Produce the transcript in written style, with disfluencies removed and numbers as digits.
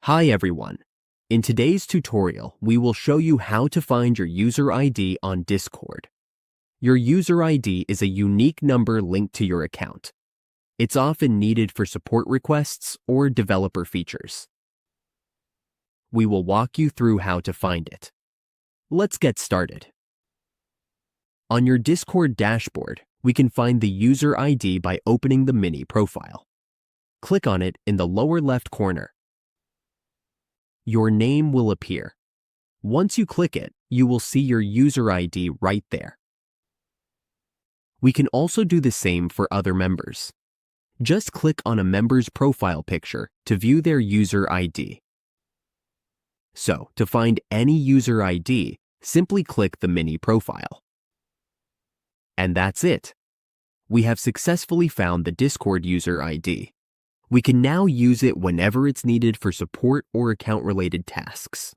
Hi everyone. In today's tutorial, we will show you how to find your user ID on Discord. Your user ID is a unique number linked to your account. It's often needed for support requests or developer features. We will walk you through how to find it. Let's get started. On your Discord dashboard, we can find the user ID by opening the mini profile. Click on it in the lower left corner. Your name will appear. Once you click it, you will see your user ID right there. We can also do the same for other members. Just click on a member's profile picture to view their user ID. So, to find any user ID, simply click the mini profile. And that's it. We have successfully found the Discord user ID. We can now use it whenever it's needed for support or account-related tasks.